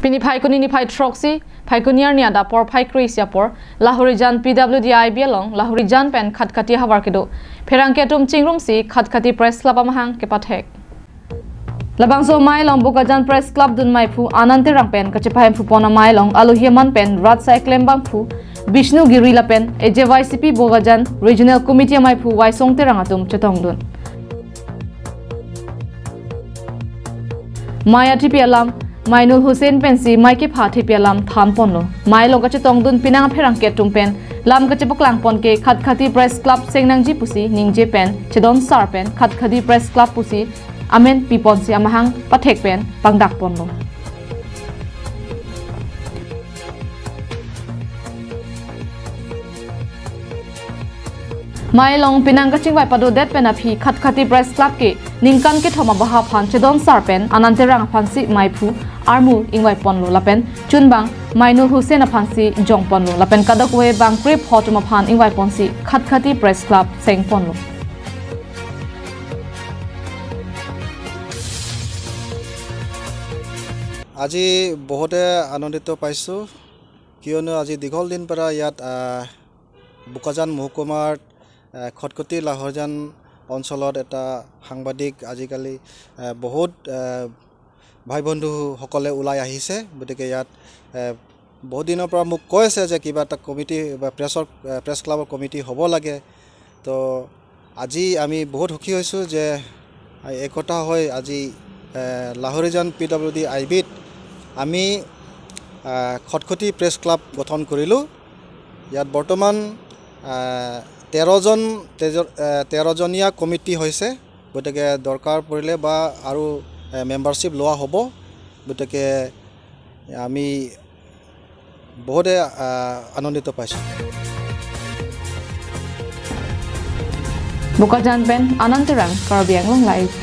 Pini Paikuni ni Pai Troxy, Paikuniar Niada por Pai Krisiapor, Lahorijan PWDI Bielong, Lahorijan Pen Khatkhati Havarkido, Perangketum Chingrum Si, Khatkhati Press Club amahang kepathek. Labangso Mailong Bukajan Press Club Dun Maipu, Anante Rangpen, Kachipahem Fupona Mailong, Aluhiaman Pen, Ratsa Klembang Pu, Bishnu Girila Pen, EJYCP Bogajan, Regional Committee Maipu, Waisong Terangatum, Chetongdun. Maya Tipi Alam, Mainul Hussein Pensi, Maiki Pati Pialam, Thamponlo, Mailo Gachetongdun Pinang Perangketum Pen, Lam Gachepoklang Ponke, Khatkhati Press Club Sengnangji Pusi, Ningje Pen, Chedon Sar Pen, Khatkhati Press Club Pusi, Amen Piponsi amahang pathek pen pangdak ponlo. Mailong pinang kaching vai padu det pen aphi Khatkhati Press Club ke ningkan ke thoma baha phan chedon sar pen ananterang phansi maipu armu ingwai ponlo lapen chunbang Mainul Hussein aphansi jong ponlo lapen kadakwe bang krip hotuma phan ingwai ponsi Khatkhati Press Club seng ponlo. আজি বহুতে আনন্দিত পাইছো কিয়নো আজি দীঘল দিন পৰা ইয়াত বুকাজান মহকুমাৰ খটকটি লাহৰজান অঞ্চলত এটা সাংবাদিক আজিকালি বহুত ভাই বন্ধু সকলে ওলাই আহিছে গতিকে ইয়াত বহুত দিনৰ পৰা মোক কৈ আছে যে কিবা এটা কমিটি বা প্ৰেছ ক্লাবৰ কমিটি হ'ব লাগে তো আজি আমি বহুত সুখী হৈছো যে একতা হৈ আজি লাহৰিজান PWDIBত আমি খটখটি প্ৰেছ ক্লাব গঠন কৰিলো ইয়াত বৰ্তমান 13 জনীয়া কমিটি হৈছে গতিকে দৰকাৰ পৰিলে বা আৰু মেম্বাৰশিপ লোৱা হ'ব গতিকে আমি বহুত আনন্দিত পাইছো Bukajan Pen Ananterang Karbiang Live